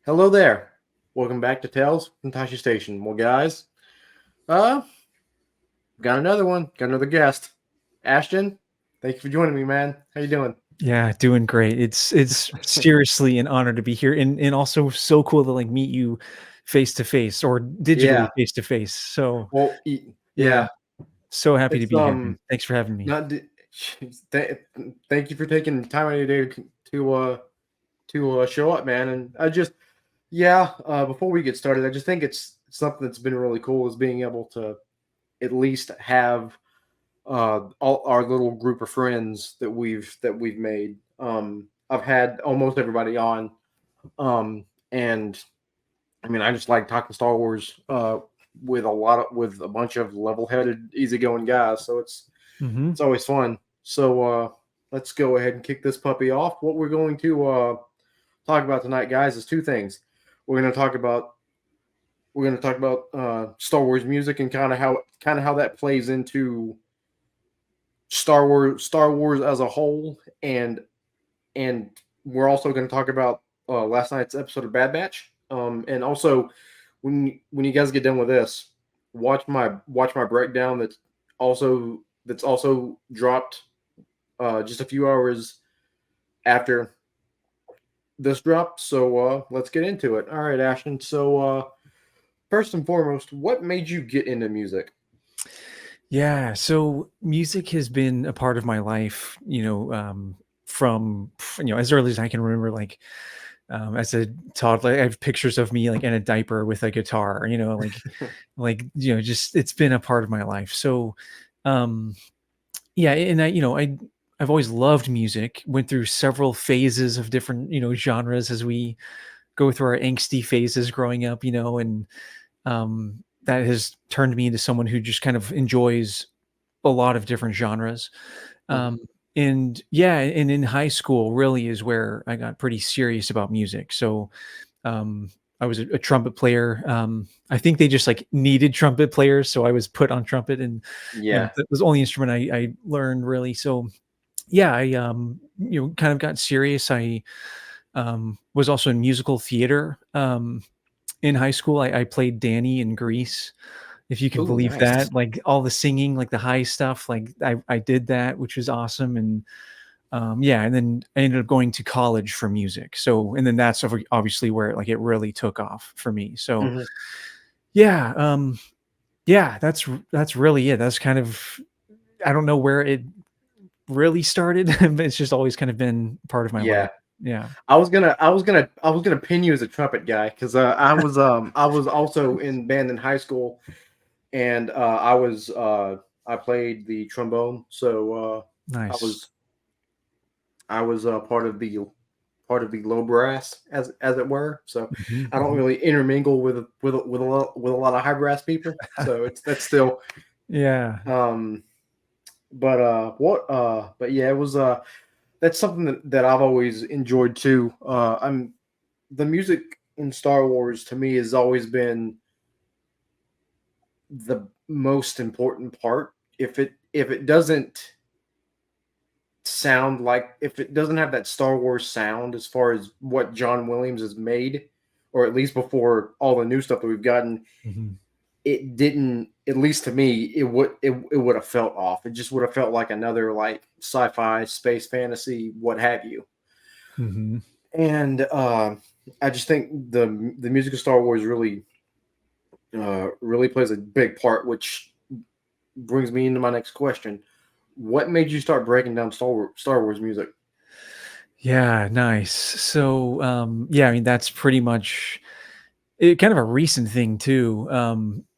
Hello there. Welcome back to Tales from Tashi Station. Well, guys, uh, got another one. Got another guest. Ashton, thank you for joining me, man. How you doing? Yeah, doing great. It's seriously an honor to be here and also so cool to like meet you face to face or digitally Yeah. face to face. So Well, yeah, yeah. so happy to It's be here, man. Thanks for having me. not. Th- Thank you for taking time out of your day to show up, man. And I just yeah. Before we get started, I just think it's something that's been really cool is being able to at least have all our little group of friends that we've made. I've had almost everybody on, and I mean, I just like talking Star Wars with a bunch of level-headed, easygoing guys. So Hmm. it's always fun. So let's go ahead and kick this puppy off. What we're going to talk about tonight, guys, is two things. We're going to talk about Star Wars music and kind of how that plays into Star Wars as a whole, and we're also going to talk about last night's episode of Bad Batch. And also, when you guys get done with this, watch my breakdown that's also dropped just a few hours after this drop. So let's get into it. All right, Ashton. So first and foremost, what made you get into music? Yeah, so music has been a part of my life, from as early as I can remember. Like as a toddler, I have pictures of me like in a diaper with a guitar. Just it's been a part of my life. So um yeah, and I've always loved music. Went through several phases of different, genres as we go through our angsty phases growing up, and that has turned me into someone who just kind of enjoys a lot of different genres. Mhm. Um, and yeah, and in high school really is where I got pretty serious about music. So um, I was a trumpet player. I think they just like needed trumpet players, so I was put on trumpet, and Yeah. that was the only instrument I learned really. So yeah, I kind of got serious. I was also in musical theater in high school. I played Danny in Grease, if you can Oh, believe nice. that. Like all the singing, like the high stuff, like I did that, which was awesome. And yeah, and then I ended up going to college for music. So and then that's obviously where like it really took off for me. So Mhm. yeah, yeah, that's really it. That's kind of, I don't know where it really started, but it's just always kind of been part of my life. Yeah. Yeah. I was gonna pin you as a trumpet guy because I was also in band in high school, and I played the trombone. So I Nice. was I was part of the low brass as it were. So Mhm, I don't mhm. really intermingle with a lot of high brass people. So it's that's still Yeah. um but yeah, it was that's something that I've always enjoyed too. I'm The music in Star Wars to me has always been the most important part. If it doesn't sound like if it doesn't have that Star Wars sound as far as what John Williams has made, or at least before all the new stuff that we've gotten, Mhm, it didn't. At least to me, it would have felt off. It just would have felt like another like sci-fi, space fantasy, what have you. mhm. And I just think the music of Star Wars really plays a big part, which brings me into my next question. What made you start breaking down Star Wars music? Yeah, nice. So, yeah, I mean, that's pretty much it, kind of a recent thing too.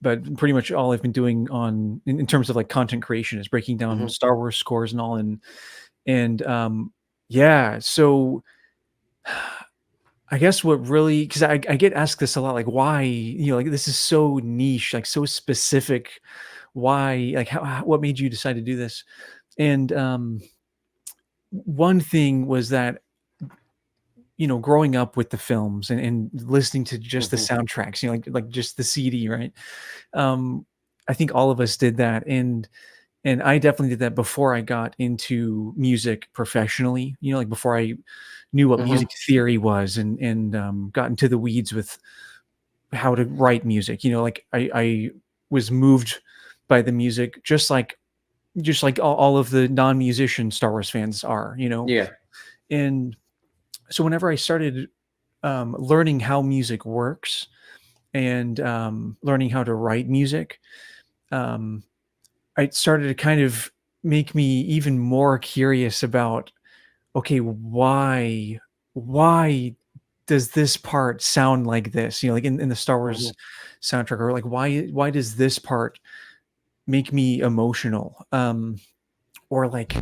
But pretty much all I've been doing in terms of like content creation is breaking down Hmm. Star Wars scores and all, and yeah. So, I guess what really, because I get asked this a lot, like why, like this is so niche, like so specific. Why, like what made you decide to do this? And one thing was that, growing up with the films and listening to just the Hmm. soundtracks, like just the CD, right? Um, I think all of us did that, and I definitely did that before I got into music professionally, like before I knew what Hmm. music theory was and got into the weeds with how to write music. Like I was moved by the music just like all of the non-musician Star Wars fans are. Yeah. And so whenever I started learning how music works and learning how to write music, um, it started to kind of make me even more curious about, okay, why does this part sound like this? Like in the Star Hmm. Wars soundtrack, or like why does this part make me emotional? Or like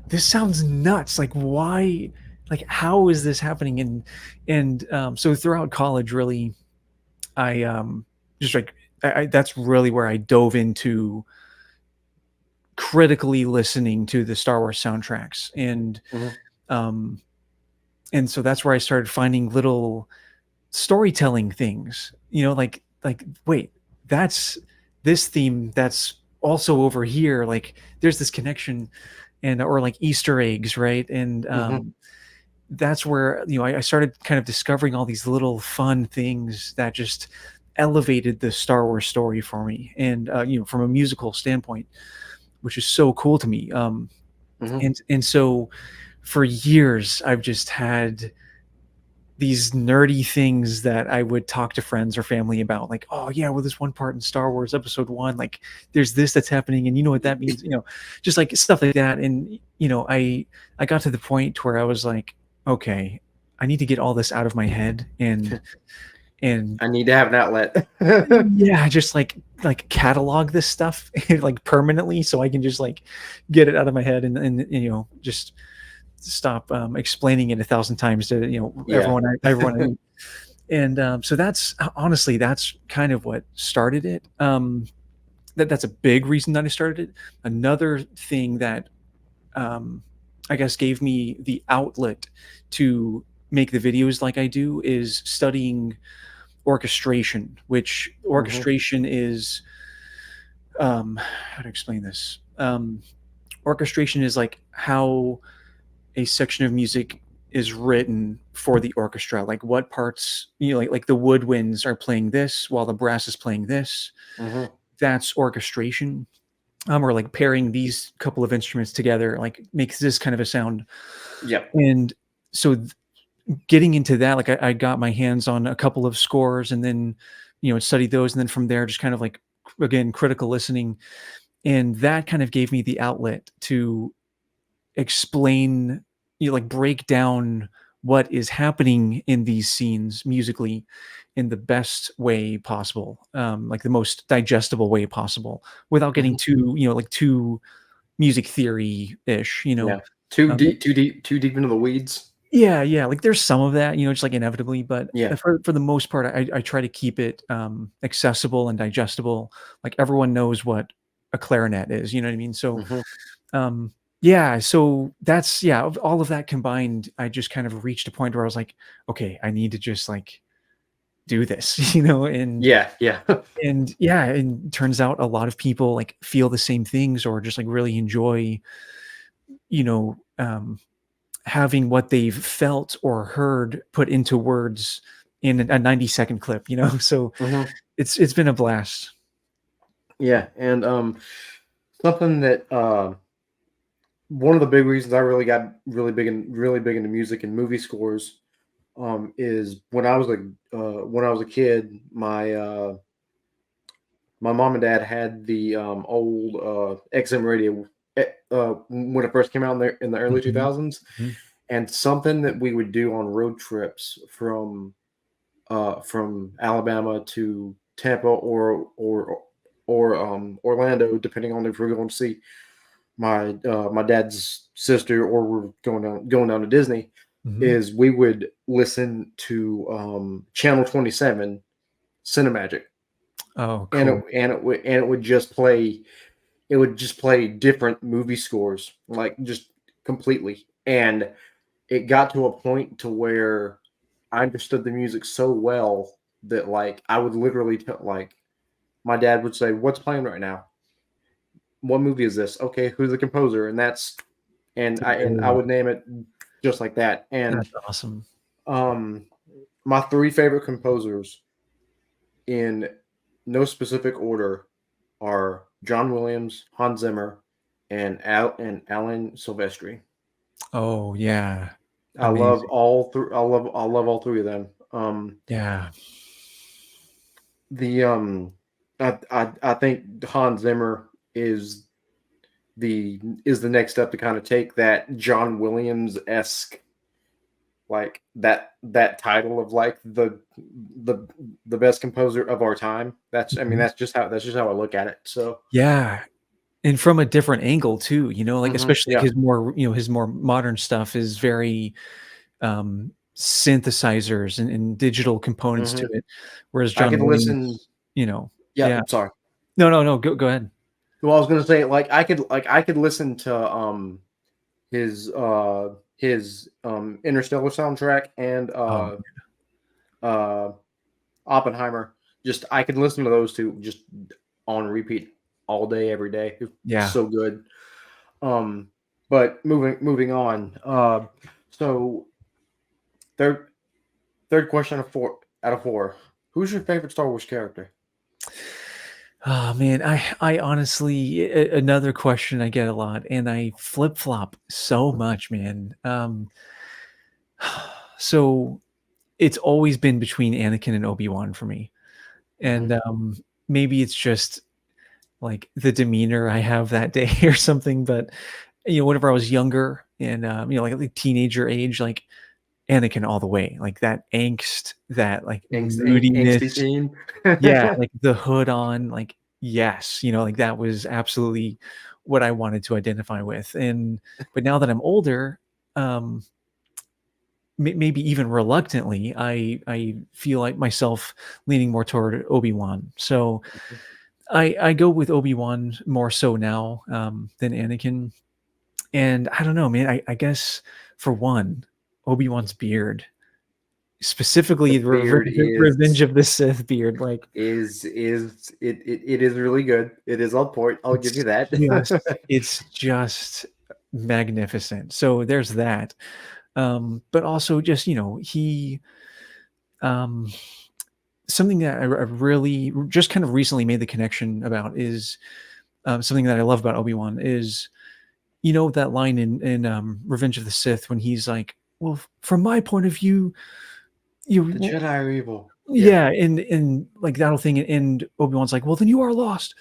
this sounds nuts. Like why? Like how is this happening? And so throughout college, really, I just like that's really where I dove into critically listening to the Star Wars soundtracks, Hmm. um, and so that's where I started finding little storytelling things. Like wait, that's this theme that's also over here. Like there's this connection, and or like Easter eggs, right? And Hmm. that's where I started kind of discovering all these little fun things that just elevated the Star Wars story for me, and from a musical standpoint, which is so cool to me. Hmm. And so for years I've just had these nerdy things that I would talk to friends or family about, like, oh yeah, well, this one part in Star Wars Episode One, like, there's this that's happening, and you know what that means, just like stuff like that. And I got to the point where I was like, okay, I need to get all this out of my head, and I need to have an outlet. yeah, just like catalog this stuff like permanently, so I can just like get it out of my head, and just stop explaining it a thousand times to Yeah. everyone. And so that's honestly that's kind of what started it. That's a big reason that I started it. Another thing that um, I guess gave me the outlet to make the videos like I do is studying orchestration, which Hmm. orchestration is how to explain this. Orchestration is like how a section of music is written for the orchestra, like what parts, like the woodwinds are playing this while the brass is playing this. Hmm. That's orchestration. Or like pairing these couple of instruments together like makes this kind of a sound. Yep. And so getting into that, like I got my hands on a couple of scores, and then studied those, and then from there just kind of like again critical listening, and that kind of gave me the outlet to explain, like break down what is happening in these scenes musically in the best way possible, like the most digestible way possible, without getting Hmm. too, like too music theory ish, Yeah. Too um, deep, too deep, too deep into the weeds. yeah, yeah, like there's some of that, just like inevitably, but Yeah. for the most part, I try to keep it accessible and digestible. Like everyone knows what a clarinet is, you know what I mean? So Hmm. Um, yeah, so that's yeah, of all of that combined, I just kind of reached a point where I was like, okay, I need to just like do this, and Yeah. Yeah. and yeah, and turns out a lot of people like feel the same things or just like really enjoy, you know, um, having what they've felt or heard put into words in a 90-second clip, So Hmm. it's been a blast. Yeah. And something that one of the big reasons I really got really big into music and movie scores is when I was a kid, my mom and dad had the old XM radio when it first came out in the early Mhm, 2000s, mhm, and something that we would do on road trips from Alabama to Tampa or Orlando, depending on if we're going to see my dad's sister or we're going down to Disney, mhm. is we would listen to Channel 27 Cinemagic, Oh, and cool. it would just play different movie scores, like just completely. And it got to a point to where I understood the music so well that like I would literally tell, like my dad would say, "What's playing right now?" what movie is this? Okay, who's the composer? And I Oh, would name it just like that. And that's awesome. um, my three favorite composers in no specific order are John Williams, Hans Zimmer, and Alan Silvestri. Oh, yeah. I love Amazing. all three. I love all three of them. Yeah. The I think Hans Zimmer is the next step to kind of take that John Williams esque, like that title of like the the best composer of our time. I mean Mhm. that's just how I look at it. So Yeah, and from a different angle too, like, especially, like, yeah. his more modern stuff is very, synthesizers and digital components to hmm it, whereas I John could listen. Williams, you know Yeah, yeah. I'm sorry. No, no, no, go ahead. Well, I was gonna say like I could listen to his Interstellar soundtrack and Oh, uh Oppenheimer. Just I could listen to those two just on repeat all day, every day. It's yeah. so good. Um, but moving on. So third third question out of four. Who's your favorite Star Wars character? Oh, man, I honestly another question I get a lot, and I flip-flop so much, man. So it's always been between Anakin and Obi-Wan for me, hmm and, maybe it's just, like, the demeanor I have that day or something, but, whenever I was younger and, like teenager age, like, Anakin all the way, like, that angst, that, like, Angsty moodiness. theme. Yeah, like, the hood on, like, yes, like, that was absolutely what I wanted to identify with, but now that I'm older, um, maybe even reluctantly, I feel like myself leaning more toward Obi-Wan. So I go with Obi-Wan more so now, than Anakin, and I don't know, man, I guess for one, Obi-Wan's beard, The specifically the beard Revenge of the Sith beard, like, it is really good. It is on point. I'll give it's you that. it's just magnificent. So there's that. But also just, um something that I really just kind of recently made the connection about is, something that I love about Obi-Wan is, that line in Revenge of the Sith when he's like, "Well, from my point of view, The you." Jedi are evil. Yeah. Yeah, and like that whole thing, and Obi-Wan's like, "Well, then you are lost."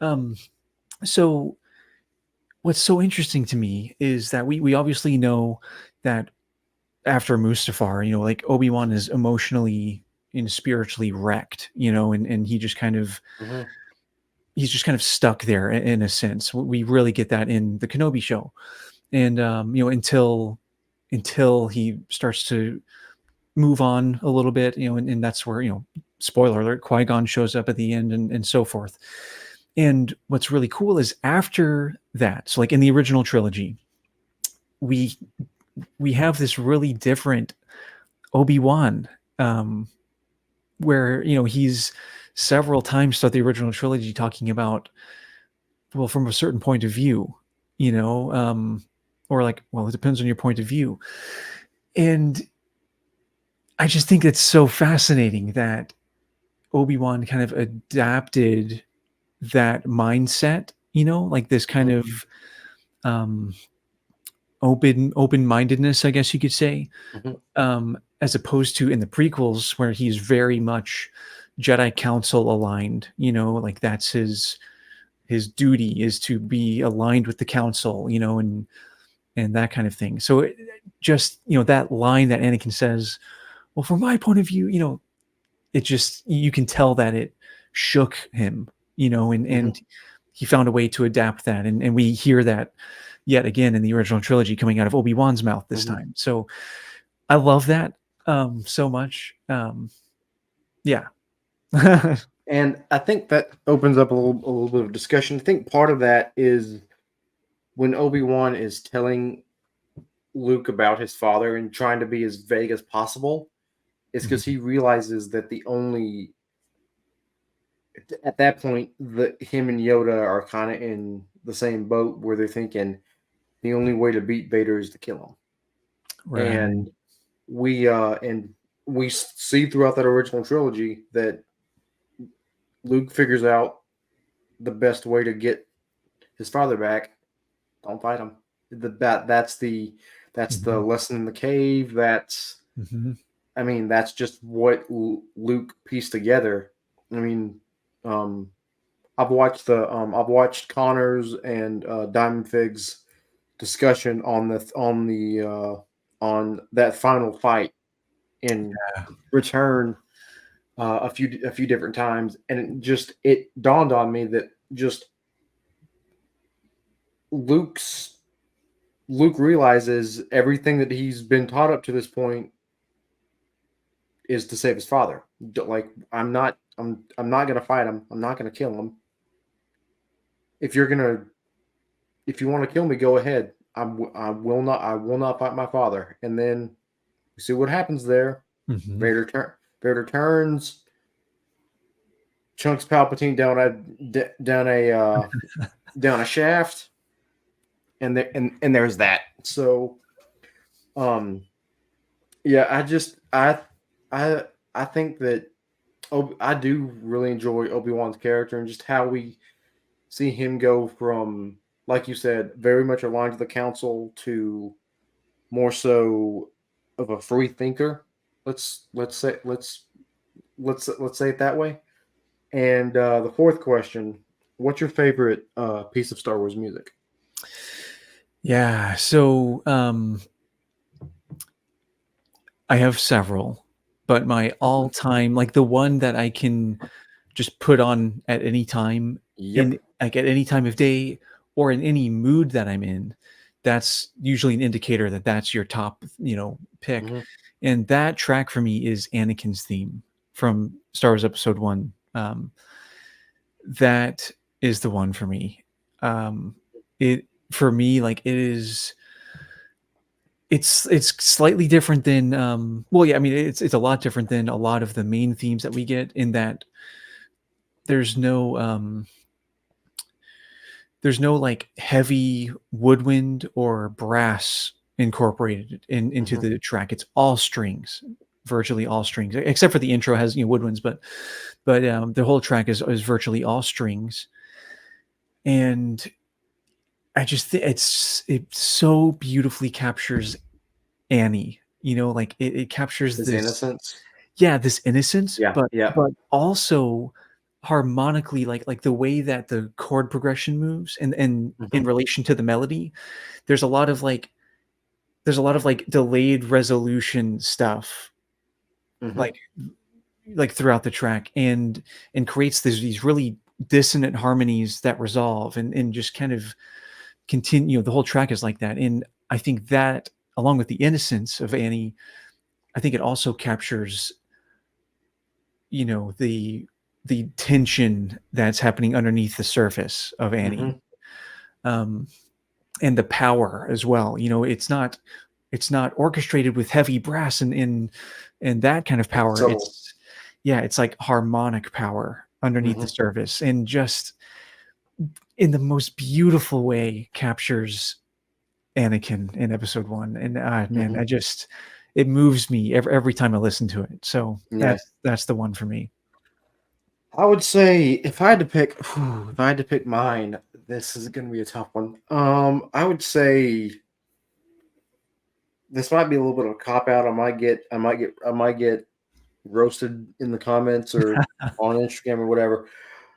Um, so what's so interesting to me is that we obviously know that after Mustafar, like Obi-Wan is emotionally and spiritually wrecked, and hmm he's just kind of stuck there in a sense. We really get that in the Kenobi show. And until he starts to move on a little bit, and that's where, spoiler alert, Qui-Gon shows up at the end and so forth. And what's really cool is after that, so like in the original trilogy, we we have this really different Obi-Wan, um, where he's several times throughout the original trilogy talking about, well, from a certain point of view, you know, um, or like, well, it depends on your point of view. And I just think it's so fascinating that Obi-Wan kind of adapted that mindset, like this kind hmm of um open-mindedness, I guess you could say, hmm as opposed to in the prequels where he's very much Jedi Council aligned, like that's his duty is to be aligned with the council, and that kind of thing. So just, that line that Anakin says, well, from my point of view, it just, you can tell that it shook him, hmm and he found a way to adapt that. And we hear that yet again in the original trilogy coming out of Obi-Wan's mouth this hmm time. So I love that so much. Yeah. And I think that opens up a little bit of discussion. I think part of that is when Obi-Wan is telling Luke about his father and trying to be as vague as possible, is because Mhm. he realizes that the only at that point, the him and Yoda are kind of in. the same boat where they're thinking the only way to beat Vader is to kill him. Right. And we see throughout that original trilogy that Luke figures out the best way to get his father back. Don't fight him. That's the Mhm. lesson in the cave. Mhm. That's just what Luke pieced together. I mean, um, I've watched Connor's and Diamond Fig's discussion on that final fight in Yeah. Return a few different times, and it dawned on me that just Luke's Luke realizes everything that he's been taught up to this point is to save his father. Like I'm not gonna fight him. I'm not gonna kill him. If you're gonna if you want to kill me, go ahead. I will not fight my father. And then you see what happens there. Mhm. Vader turns, chunks Palpatine down a shaft, and there's that. So um yeah, I I think that I do really enjoy Obi-Wan's character and just how we see him go from, like you said, very much aligned to the council to more so of a free thinker. Let's say it that way. And the fourth question: what's your favorite piece of Star Wars music? Yeah. So I have several, but my all-time, like the one that I can just put on at any time, Yep. in like at any time of day or in any mood that I'm in, that's usually an indicator that that's your top, pick. Hmm. And that track for me is Anakin's theme from Star Wars Episode 1. That is the one for me. It for me, like it is it's slightly different than well, yeah, I mean it's a lot different than a lot of the main themes that we get, in that there's no like heavy woodwind or brass incorporated into Hmm. the track. It's all strings, virtually all strings, except for the intro has woodwinds, but the whole track is virtually all strings. And I just think it so beautifully captures Annie. Like it captures His this, innocence. yeah, this innocence, Yeah. Yeah. but also harmonically, like the way that the chord progression moves, and in Hmm. relation to the melody, there's a lot of like delayed resolution stuff, Hmm. like throughout the track, and creates these really dissonant harmonies that resolve and just kind of continue. The whole track is like that, and I think that, along with the innocence of Annie, I think it also captures the tension that's happening underneath the surface of Annie, Hmm. um, and the power as well. It's not orchestrated with heavy brass and that kind of It's power. subtle. It's like harmonic power underneath the Hmm. surface, and just in the most beautiful way captures Anakin in Episode 1. And man, Hmm. it moves me every time I listen to it. So Yeah. that's the one for me. I would say if I had to pick, if I had to pick mine, this is going to be a tough one. I would say this might be a little bit of a cop out. I might get roasted in the comments or on Instagram or whatever.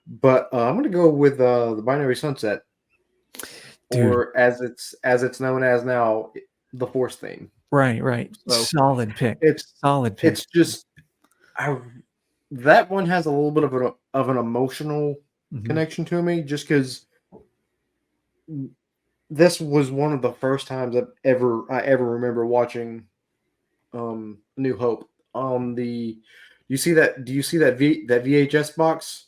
But I'm going to go with the Binary Sunset, Dude, or as it's known as now, the Force theme. right. So Solid pick. it's Solid pick. it's just I that one has a little bit of an emotional Mhm. connection to me, just because this was one of the first times I ever remember watching New Hope on the. You see that? Do you see that VHS box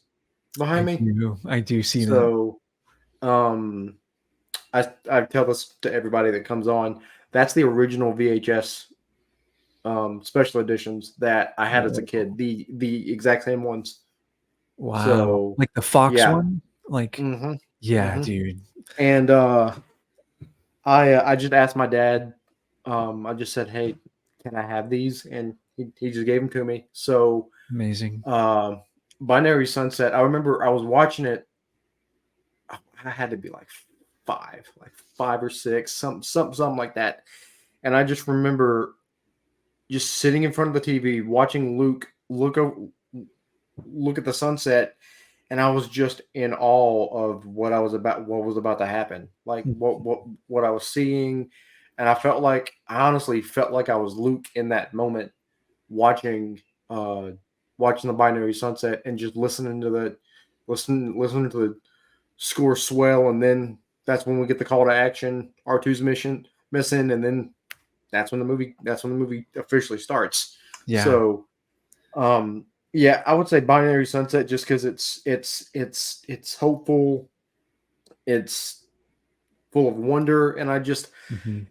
behind me? I do see that. So um, I tell this to everybody that comes on. That's the original VHS special editions that I had as a Whoa. kid. The exact same ones. Wow. So Like the Fox yeah. one? Like, Hmm. yeah, Hmm. dude. And I just asked my dad. I just said, "Hey, can I have these?" And he just gave them to me. So, Amazing. um, Binary Sunset. I remember I was watching it. I had to be like 5 or 6, something like that. And I just remember just sitting in front of the TV, watching Luke look at the sunset, and I was just in awe of what was about to happen, like what I was seeing, and I honestly felt like I was Luke in that moment, watching uh watching the binary sunset and just listening to the score swell, and then that's when we get the call to action, R2's missing, and then that's when the movie officially starts. Yeah. So yeah, I would say Binary Sunset just because it's hopeful, it's full of wonder, and Mhm.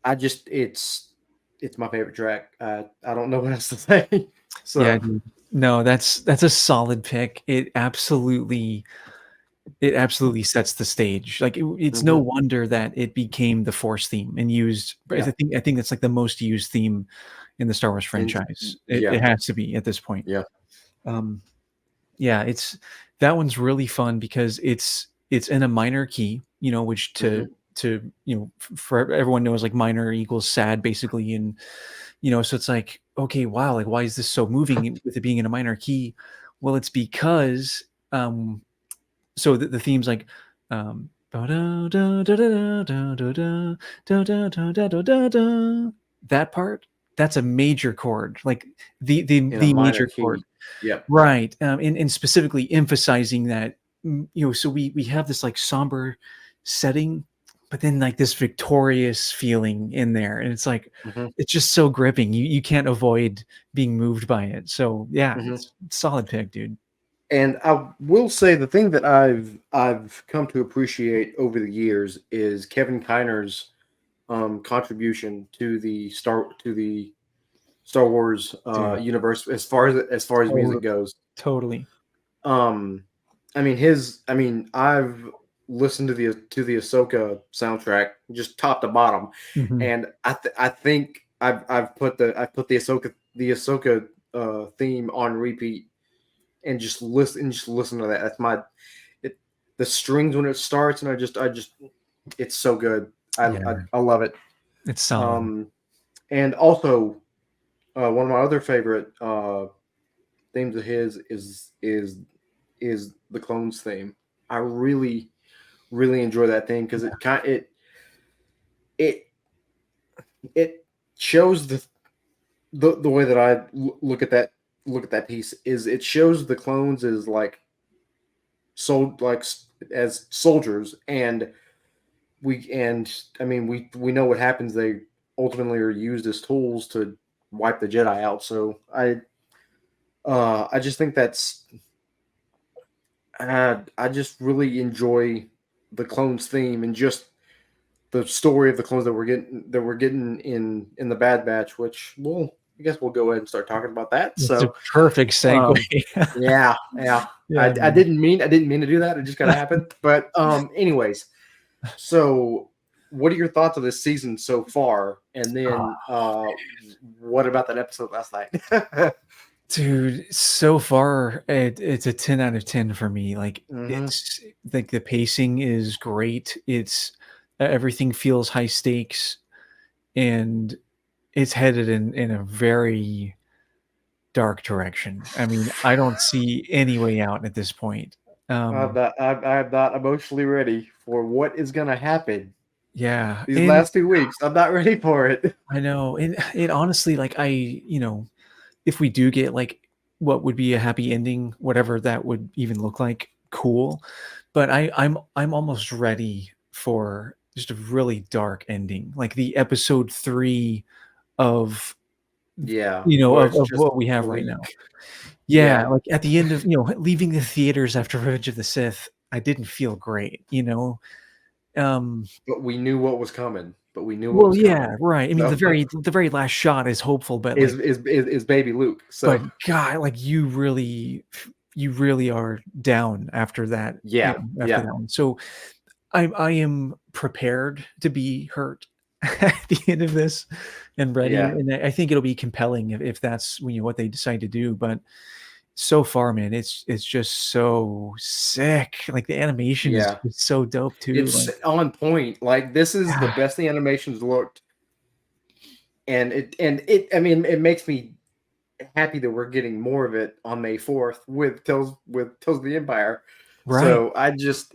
I just it's my favorite track. I don't know what else to say. Yeah, So dude. No, that's a solid pick. It absolutely sets the stage. Like, it's no mhm, wonder that it became the Force theme and used yeah, I think that's, like, the most used theme in the Star Wars and franchise. It yeah, has to be at this point. yeah, Um, yeah, that one's really fun because it's in a minor key, which hmm for everyone knows, like, minor equals sad, basically, and, so it's like, "Okay, wow, like, why is this so moving with it being in a minor key?" Well, it's because, so the theme's like, that part, that's a major chord, like, in a the minor major chord. key. Yep. Right, and specifically emphasizing that, so we have this, like, somber setting, but then, like, this victorious feeling in there, and it's like, hmm it's just so gripping. You can't avoid being moved by it. So, yeah, hmm it's solid pick, dude. And I will say the thing that I've come to appreciate over the years is Kevin Kiner's contribution to the Star Wars Dude, universe as far as music totally, goes. totally. Um, I've listened to the Ahsoka soundtrack just top to bottom, Mhm. and I think I've put the Ahsoka theme on repeat and just listen to that. That's my it the strings when it starts, and I just it's so good. Yeah, I love it. it's solid. Um, and also one of my other favorite themes of his is the clones theme. I really enjoy that theme because it it shows the way that look at that piece is it shows the clones as as soldiers, and we know what happens. They ultimately are used as tools to wipe the Jedi out. So I just think that's I just really enjoy the clones theme and just the story of the clones that we're getting in the Bad Batch, which I guess we'll go ahead and start talking about that. It's a So perfect segue. um, yeah. Yeah, dude. I didn't mean to do that. It just kind of happened. But anyways, so what are your thoughts of this season so far? And then what about that episode last night? Dude, so far, it's a 10 out of 10 for me. Like, hmm it's like the pacing is great. Everything feels high stakes, and it's headed in a very dark direction. I mean, I don't see any way out at this point. Um, I'm not emotionally ready for what is going to happen yeah, these and last 2 weeks. I'm not ready for it. I know, and it honestly, like, if we do get, like, what would be a happy ending, whatever that would even look like, cool. But I'm almost ready for just a really dark ending, like the episode 3 of, Yeah, where it's of just what we have right bleak. now. Yeah, Yeah, like, at the end of, leaving the theaters after Revenge of the Sith, I didn't feel great, you know? Um, but we knew what was coming. But we knew what well, was yeah, coming. right. I mean, So the very last shot is hopeful, but, like, is baby Luke. but So God, like, you really are down after that, yeah, after yeah. that one. So I am prepared to be hurt at the end of this and ready, Yeah, and I think it'll be compelling if that's, what they decide to do, but so far, man, it's just so sick, like, the animation is yeah. just so dope too, It's like on point. Like this is the yeah, best the animations looked, and it. I mean, it makes me happy that we're getting more of it on May 4th with Tales of the Empire. right. So I just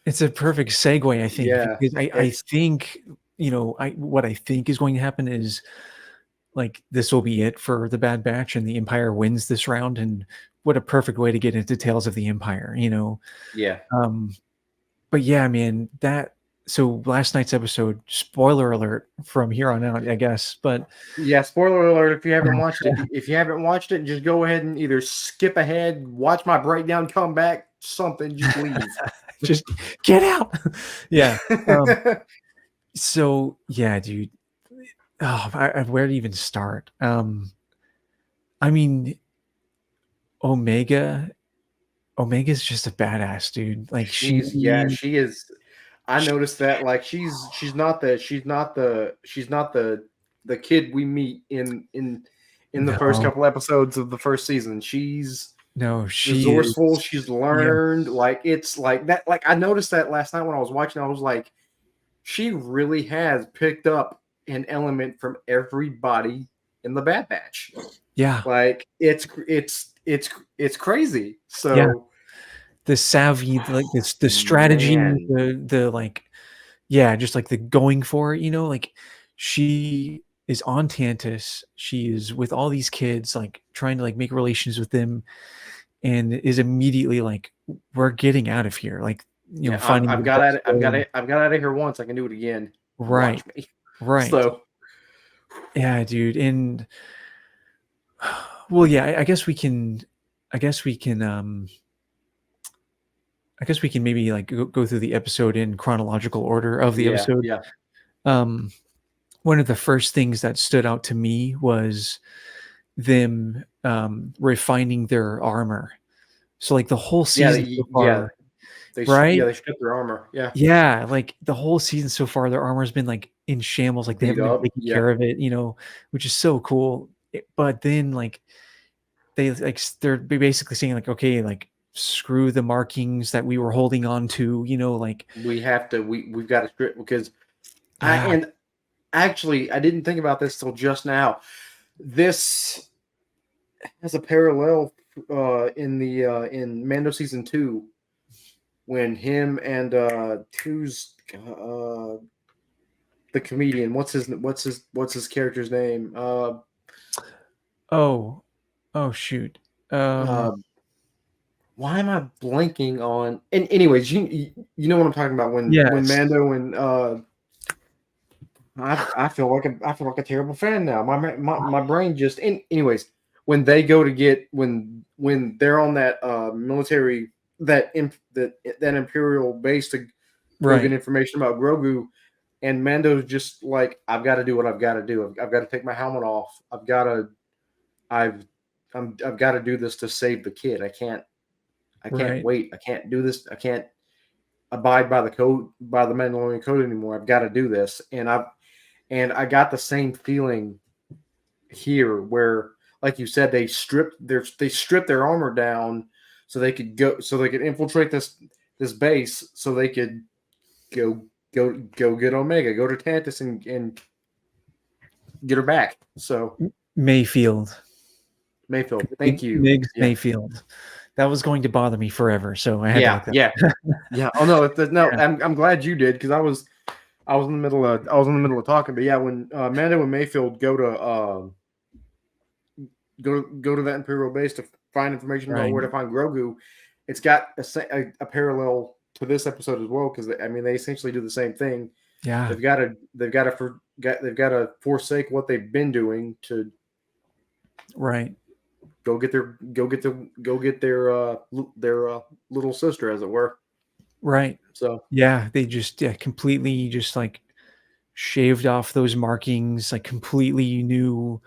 It's a perfect segue, I think, yeah, because I it's think, I what I think is going to happen is, like, this will be it for the Bad Batch, and the Empire wins this round, and what a perfect way to get into Tales of the Empire, you know? yeah. Um, but yeah, man, that so last night's episode, spoiler alert from here on out, I guess, but, Yeah, spoiler alert if you haven't uh, watched it. If you haven't watched it, just go ahead and either skip ahead, watch my breakdown, come back, something, just leave. just get out. Yeah, um, so, yeah, dude, oh, where to even start? I mean, Omega Omega's just a badass, dude. Like She is. I sh noticed that like she's not the kid we meet in the first no, couple episodes of the first season. She's no, she resourceful, is she's yeah, learned, like it's like that. Like I noticed that last night when I was watching, I was like, she really has picked up an element from everybody in the Bad Batch. yeah, Like it's crazy. yeah. So The savvy, like, this the strategy, man, like yeah, just, like, the going for it, like, she is on Tantus, she is with all these kids, like, trying to, like, make relations with them, and is immediately like, "We're getting out of here," like, yeah, finding the best way. I've got out of here once. I can do it again. Right, Watch me. right. So Yeah, dude, and well, yeah, I guess we can, I guess we can maybe, like, go through the episode in chronological order of the yeah, episode. yeah, Um, One of the first things that stood out to me was them, refining their armor. So, like, the whole season so yeah. far, right? They stripped their armor. Yeah, Yeah, like, the whole season so far, their armor's been, like, in shambles, like, they beat haven't been up. taking Yeah, care of it, which is so cool. But then, like, they're basically saying, like, "Okay, like, screw the markings that we were holding on to," like we have to. We've got to strip because I yeah, and actually I didn't think about this till just now. This has a parallel in Mando season 2 when him and who's the comedian. What's his character's name? oh, oh, shoot. Um, Uh, why am I blanking on? And anyways, you know what I'm talking about when yes, Mando and I feel like a terrible fan now. My brain just anyways when they go to get when they're on that military that imperial base to go get right, information about Grogu. And Mando's just like, I've got to do what I've got to do. I've got to take my helmet off. I've, I've got to do this to save the kid. I can't right, wait. I can't do this. I can't abide by the Mandalorian code anymore. I've got to do this. And I got the same feeling here where, like you said, they stripped their armor down so they could infiltrate this base so they could go go get Omega, go to Tantus and get her back. So Mayfield. Mayfield, thank Mig you. Migs Yeah, Mayfield. That was going to bother me forever, so I had to yeah, look that yeah, yeah. Oh no, no. yeah, I'm glad you did because I was in the middle of talking. But yeah, when Mando and Mayfield go to that Imperial base to find information about right, where to find Grogu, it's got a parallel to this episode as well because I mean they essentially do the same thing. yeah, They've got to forsake what they've been doing to right, go get their little sister, as it were. right. So Yeah, they just, yeah, completely just, like, shaved off those markings, like, completely new,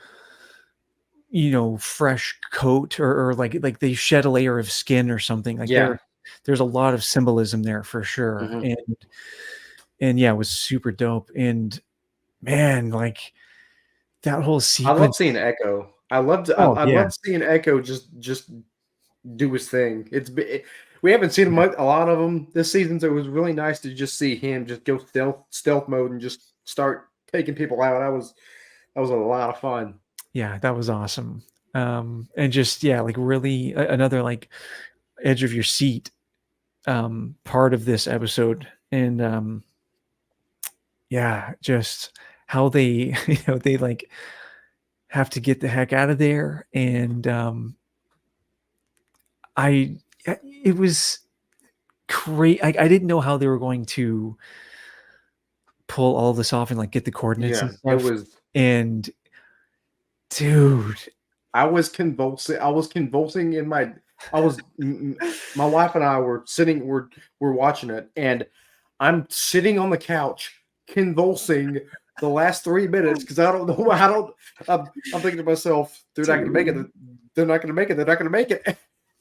fresh coat or, like, they shed a layer of skin or something, like, yeah, there's a lot of symbolism there for sure. Mhm. And yeah, it was super dope. And man, like that whole I love sequence. seeing Echo. I loved Oh I yeah. love seeing Echo just do his thing. We haven't seen a lot of him this season, so it was really nice to just see him just go stealth mode and just start taking people out. That was a lot of fun. Yeah, that was awesome. And just yeah, like really another like edge of your seat part of this episode. And yeah, just how they they like have to get the heck out of there. And I it was great. I didn't know how they were going to pull all this off and like get the coordinates and Yeah, it stuff. was. And dude, I was convulsing in my. I was. My wife and I were sitting. We're watching it, and I'm sitting on the couch convulsing the last 3 minutes because I don't know. I don't. I'm thinking to myself, they're not going to make it. dude, They're not going to make it. They're not going to make it. And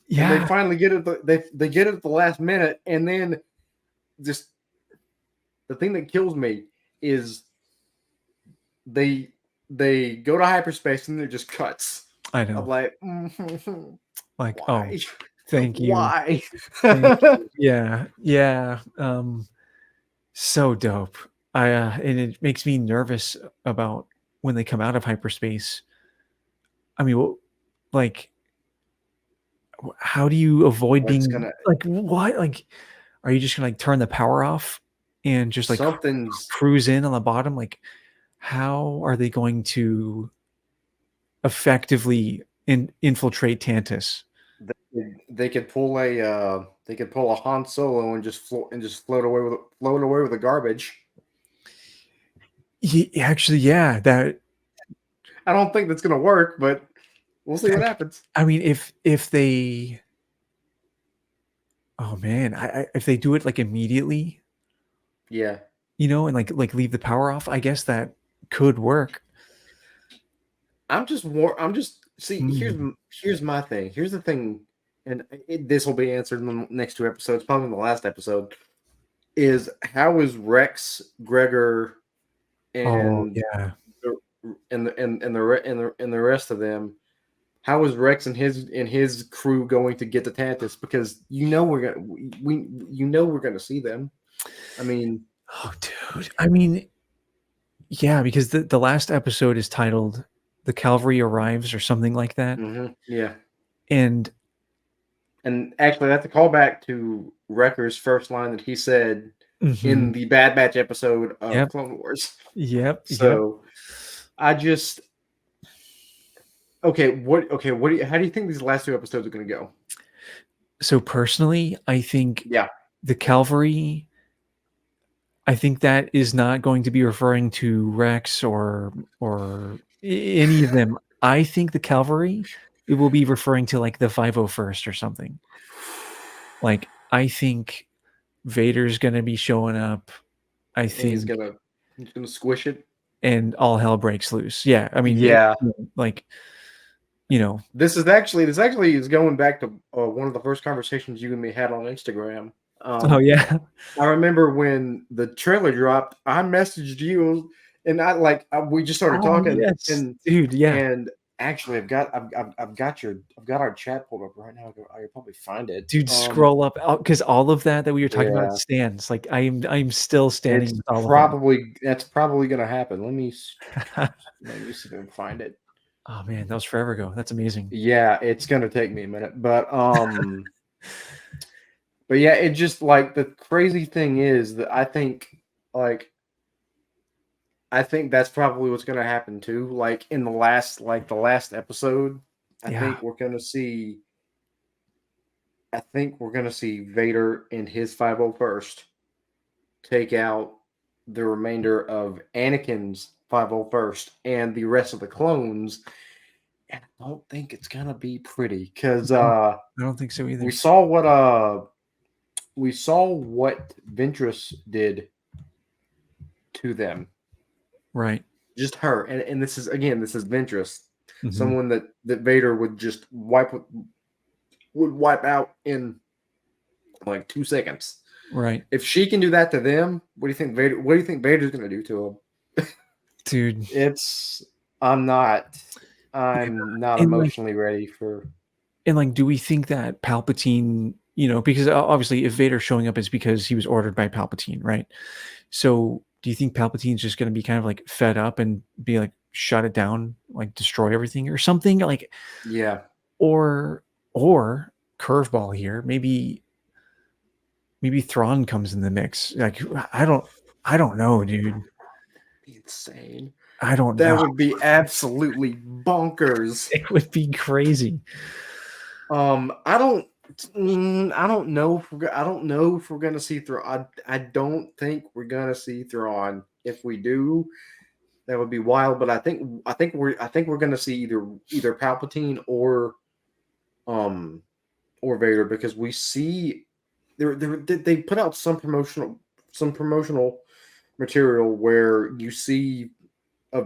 they yeah, finally get it. They get it at the last minute, and then just the thing that kills me is they they go to hyperspace and it just cuts. I I'm know. like, Like, oh, why? thank you. Why? Thank you. Yeah, yeah. So dope. And it makes me nervous about when they come out of hyperspace. I mean, like, how do you avoid What's being gonna like what? Like, are you just gonna like turn the power off and just like something's cruise in on the bottom? Like, how are they going to effectively infiltrate Tantus? they could pull a Han Solo and just float away with the garbage. Actually, yeah, I don't think that's gonna work, but we'll see what that happens. I mean, if they, oh man, if they do it like immediately, Yeah, and like leave the power off, I guess that could work. I'm just see. Hmm. Here's my thing. Here's the thing, and this will be answered in the next 2 episodes, probably in the last episode. Is how is Rex, Gregor, Oh and yeah, the and the rest of them? How is Rex and his crew going to get to Tantus? Because we're gonna see them. I mean, oh dude. I mean, yeah, because the last episode is titled "The Cavalry Arrives" or something like that, yeah. and And actually, that's a callback to Wrecker's first line that he said mhm, in the Bad Batch episode of yep, Clone Wars. yep. So I just what how do you think these last 2 episodes are gonna go? So personally, I think Yeah. the cavalry. I think that is not going to be referring to Rex or any of them. I think the cavalry, it will be referring to like the 501st or something. Like I think Vader's gonna be showing up. I And think, he's gonna squish it. and all hell breaks loose. Yeah, I mean, Yeah. like you know. This actually is going back to one of the first conversations you and me had on Instagram. Oh Um, yeah. I remember when the trailer dropped, I messaged you, and we just started Oh talking, yes, dude. Yeah, and actually, I've got our chat pulled up right now. I could probably find it. dude. Scroll up because all of that we were talking about Yeah, stands. Like I'm still standing with all of that. that's probably gonna happen. Let me see if I can find it. Oh man, that was forever ago. That's amazing. Yeah, it's gonna take me a minute, but yeah, it just like the crazy thing is that like I think that's probably what's gonna happen too. Like in the last episode, I Yeah. think we're gonna see I think we're gonna see Vader and his 501st take out the remainder of Anakin's 501st and the rest of the clones. And I don't think it's gonna be pretty because No, I don't think so we either. saw what Ventress did to them. Right. Just her, and this is Ventress, Mhm. someone that Vader would just wipe out in in like 2 seconds. Right. If she can do that to them, what do you think Vader? What do you think Vader's going to do to them? Dude. It's I'm not Yeah. I'm not And like emotionally ready for. do we think that Palpatine, because obviously if Vader's showing up, it's because he was ordered by Palpatine, right? So do you think Palpatine's just gonna be kind of like fed up and be like, shut it down, like destroy everything or something? Like, Yeah, or curveball here, maybe Thrawn comes in the mix. Like, I don't know, dude. insane. I don't That know. would be absolutely bonkers. It would be crazy. I don't. I don't know. I don't know if we're gonna see Thrawn. I don't think we're gonna see Thrawn. If we do, that would be wild. But I think we're gonna see either Palpatine um or Vader, because we see they put out some promotional material where you see a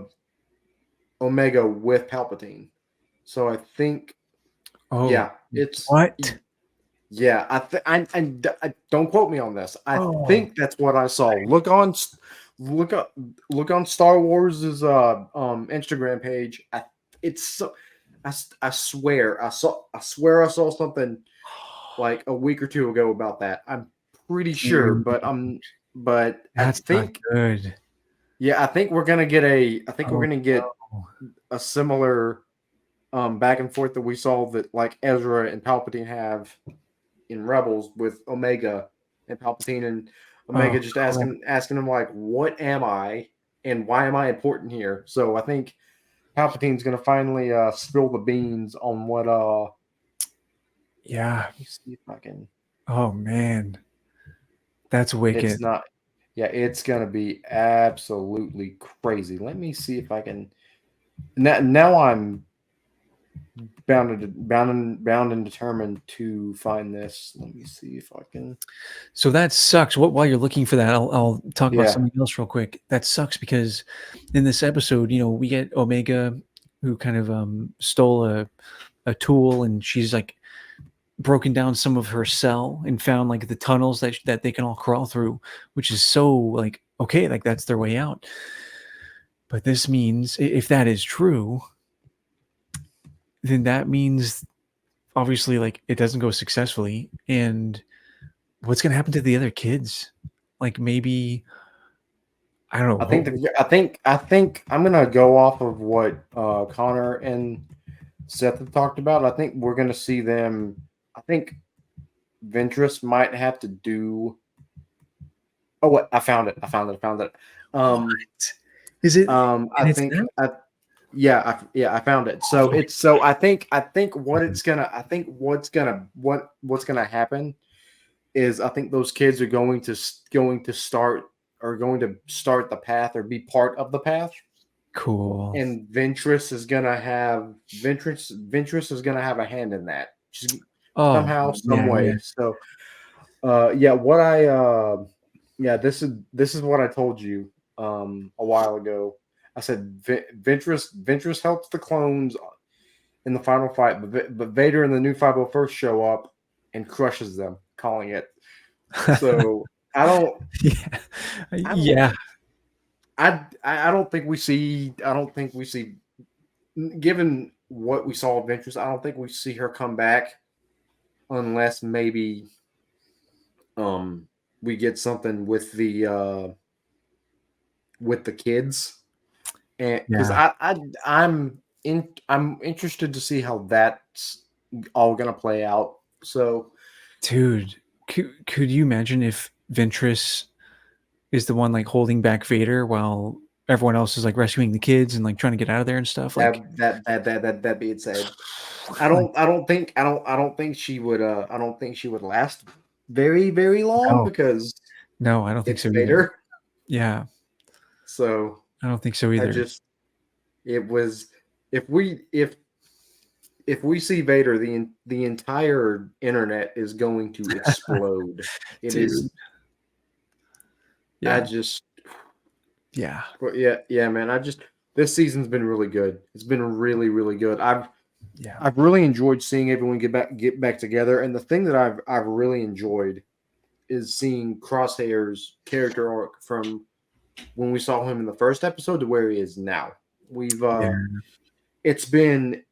Omega with Palpatine. So I think, Oh, yeah, it's what? yeah. I don't quote me on this. I Oh, think that's what I saw. Look up look on Star Wars's Instagram page. It's so, I swear I saw something like a week or two ago about that. I'm pretty sure, dude, but I that's not think, good. yeah, I think we're gonna get Oh, a similar back and forth that we saw that like Ezra and Palpatine have in Rebels with Omega and Palpatine, and oh, Omega just crap. asking him like, what am I and why am I important here? So I think Palpatine's gonna finally spill the beans on what Yeah. let me see if I can. Oh man, that's It's wicked. not. Yeah, it's gonna be absolutely crazy. Let me see if I can. Now I'm bound and determined to find this. Let me see if I can. So that sucks. While you're looking for that, I'll talk about Yeah, something else real quick. That sucks because in this episode, we get Omega, who kind of stole a tool, and she's like broken down some of her cell and found like the tunnels that they can all crawl through, which is so like okay, like that's their way out. But this means if that is true, then that means obviously like it doesn't go successfully, and what's going to happen to the other kids? Like maybe I don't know. I think I'm gonna go off of what Connor and Seth have talked about. I think we're gonna see them. I think Ventress might have to do. Oh, what? I found it. I found it. I found it. What Um, is it? I And it's think them? I found it. So Oh, it's so I think what it's gonna I think what's gonna happen is I think those kids are going to start the path or be part of the path, cool. and Ventress is gonna have a hand in that. Oh, Somehow, some yeah, yeah. way. So yeah, this is what I told you a while ago. I said Ventress helps the clones in the final fight, but Vader and the new 501st show up and crushes them, calling it. So Yeah. I don't Yeah. I don't think we see given what we saw of Ventress, I don't think we see her come back unless maybe we get something with the kids, and because Yeah. I'm interested to see how that's all gonna play out. So Dude, could you imagine if Ventress is the one like holding back Vader while everyone else is like rescuing the kids and like trying to get out of there and stuff? Like, that being said, like I don't think she would last very very long no, because no, I don't think it's so either. Vader. Yeah, So I don't think so I either. just it was if we see Vader, the entire internet is going to explode. It is. Dude. I Yeah. just. Yeah. But yeah, man. This season's been really good. It's been really, really good. Yeah. I've really enjoyed seeing everyone get back together, and the thing that I've really enjoyed is seeing Crosshair's character arc from when we saw him in the first episode to where he is now. We've Yeah. it's been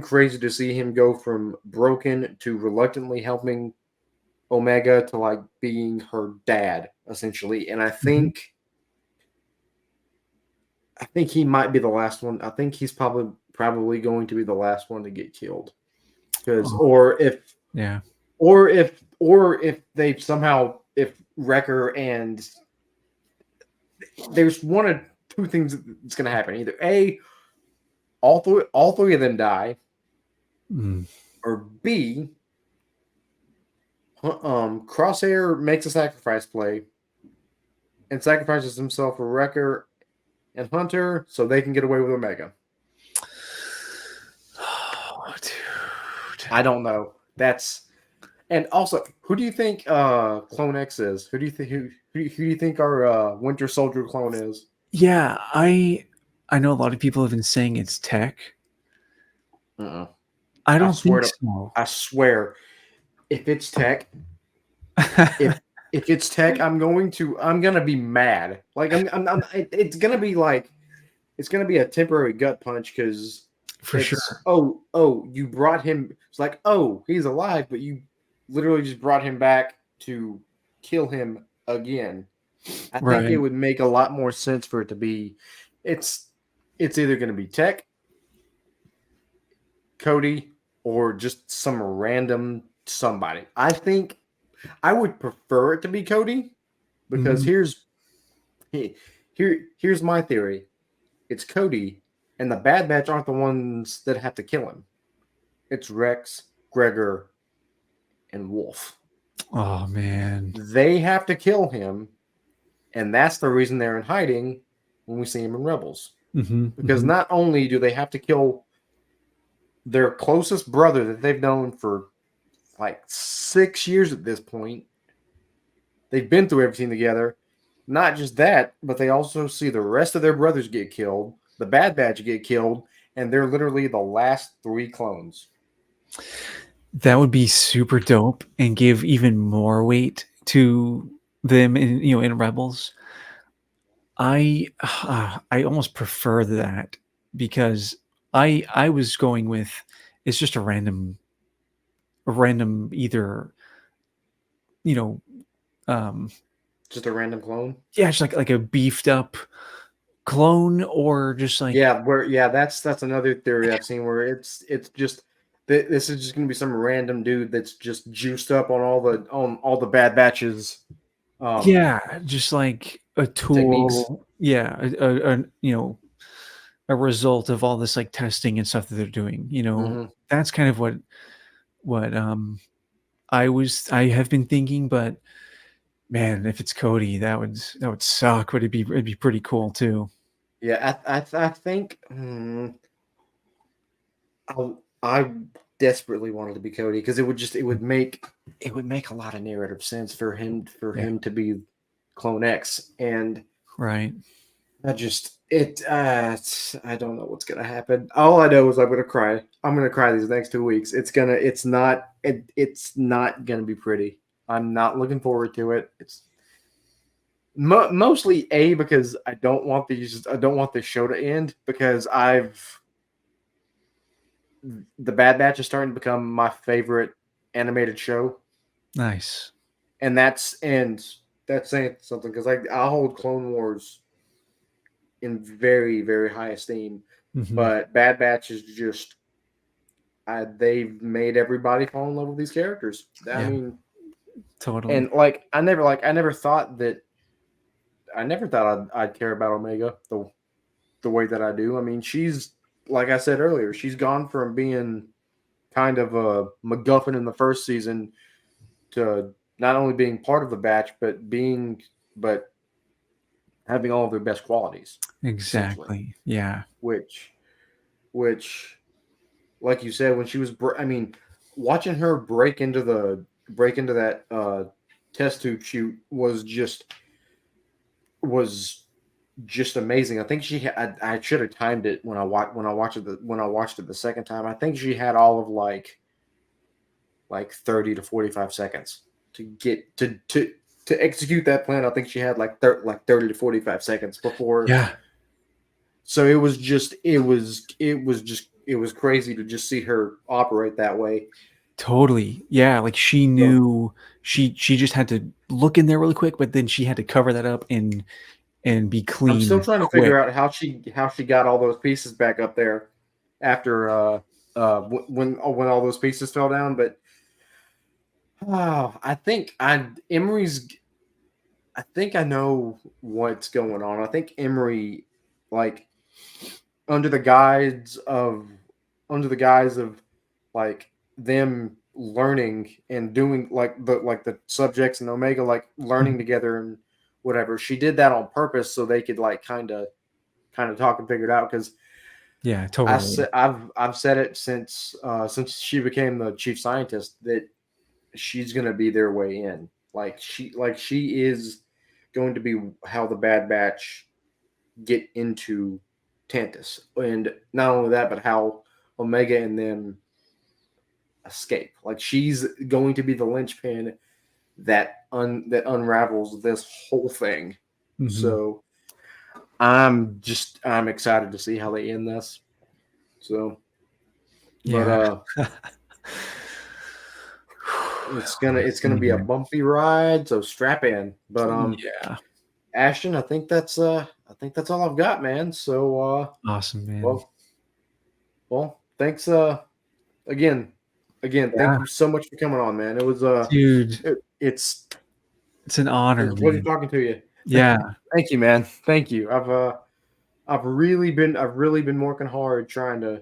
crazy to see him go from broken to reluctantly helping Omega to like being her dad essentially, and Mhm. I think he might be the last one. I think he's probably going to be the last one to get killed because Oh, yeah. or if they somehow if Wrecker and there's one of two things that's going to happen. Either A, all three of them die, Mm. or B, Crosshair makes a sacrifice play and sacrifices himself for Wrecker and Hunter so they can get away with Omega. Oh, dude. I don't know. That's and also, who do you think Clone X is? Who do you think who do you think our Winter Soldier clone is? Yeah, I know a lot of people have been saying it's tech. Uh-uh. I I don't swear think to so. I swear, if it's tech, if if it's tech, I'm gonna be mad. Like it's gonna be like it's gonna be a temporary gut punch because For it's sure. you brought him. It's like he's alive, but you literally just brought him back to kill him again. I think it Right. would make a lot more sense for it to be. It's it's either gonna be Tech, Cody, or just some random somebody. I think I would prefer it to be Cody because Mhm. here's my theory. It's Cody, and the Bad Batch aren't the ones that have to kill him. It's Rex, Gregor, and Wolf. Oh, man. They have to kill him, and that's the reason they're in hiding when we see him in Rebels. Mhm, Because mhm. not only do they have to kill their closest brother that they've known for like 6 years at this point, they've been through everything together. Not just that, but they also see the rest of their brothers get killed, the Bad Batch get killed, and they're literally the last three clones. That would be super dope and give even more weight to them in Rebels. I almost prefer that because I was going with it's just a random either, you know, um, Just a random clone. yeah, it's like a beefed up clone or just like That's another theory I've seen where it's just this is just gonna be some random dude that's just juiced up on all the Bad Batches um yeah, just like a techniques. tool. Yeah, a result of all this like testing and stuff that they're doing. Hmm. That's kind of what I have been thinking, but man, if it's Cody, that would suck, but it'd be pretty cool too. Yeah, I think I desperately wanted to be Cody because it would make a lot of narrative sense for Yeah, him to be Clone X, and right. I just I don't know what's gonna happen. All I know is I'm gonna cry. I'm gonna cry these next 2 weeks. It's not gonna be pretty. I'm not looking forward to it. It's mostly A because I don't want this show to end because I've the Bad Batch is starting to become my favorite animated show, Nice. and that's saying something because I hold Clone Wars in very high esteem, Mhm. but Bad Batch is just they've made everybody fall in love with these characters. I Yeah, mean, totally. and I never thought I'd care about Omega the way that I do. I mean, she's like I said earlier, she's gone from being kind of a MacGuffin in the first season to not only being part of the batch, but having all of their best qualities, essentially. Exactly. Yeah. Which, which, like you said, when she was, I mean, watching her break into that test tube shoot was just amazing. I think she had, I should have timed it when I watched it the second time. I think she had all of like 30 to 45 seconds to get to execute that plan. I think she had like 30 to 45 seconds before. Yeah, So it was just it was crazy to just see her operate that way. totally. Yeah, like she So knew she just had to look in there really quick, but then she had to cover that up and be I'm still clean trying to quick. figure out how she got all those pieces back up there after when all those pieces fell down. But I think I think I know what's going on. I think Emery, like under the guise of under the guise of like them learning and doing like the subjects and Omega like Mhm. learning together and whatever. She did that on purpose so they could like kind of talk and figure it out because Yeah, totally. I've said it since she became the chief scientist that she's gonna be their way in. She is going to be how the Bad Batch get into Tantus, and not only that, but how Omega and them escape. Like she's going to be the linchpin that unravels this whole thing. Mhm. So I'm excited to see how they end this. So, but Yeah. it's gonna be a Man. bumpy ride. So strap in. But Yeah. Ashton, I think that's all I've got, man. So Awesome, man. well thanks again thank Yeah, you so much for coming on, man. dude, It, it's it's an it was honor, a pleasure man. talking to you. Yeah. Thank you, man. Thank you. I've really been working hard trying to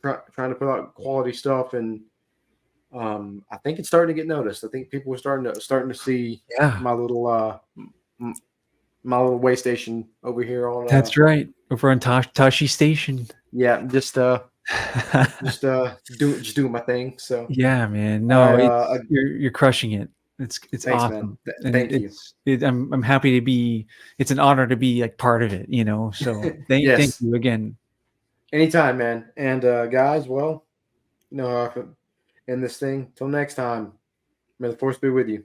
put out quality stuff, and I think it's starting to get noticed. I think people are starting to see Yeah. my little m- my little way station over here on That's right. Over on Tashi Station. yeah, just doing my thing. So Yeah, man. I No, you're crushing it. It's thanks, man. awesome, and Thank you. I'm happy to be. It's an honor to be like part of it, you know. So thank Yes, you again. anytime, man. And guys, well, you know, in this thing. Till next time, may the force be with you.